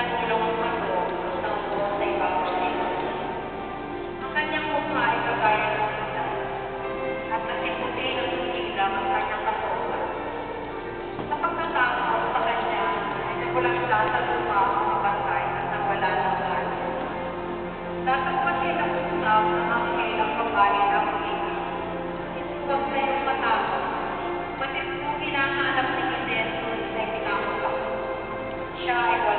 pinagulong ang pato at naupo sa ibabaw nito. Ang kanyang mukha ay kagaya ng ulan, at nasiputi ng ilang ang kanyang katawan. Sa pagkatapos sa kanya ay nagulangla sa lupa ang mga bantay at nawala ng gana. Tatapasin ang usap ng anghel ang babae ng ina. Huwag kayong matakot. Pati po hinahanap ni Jesus na itinakot ako. Siya ay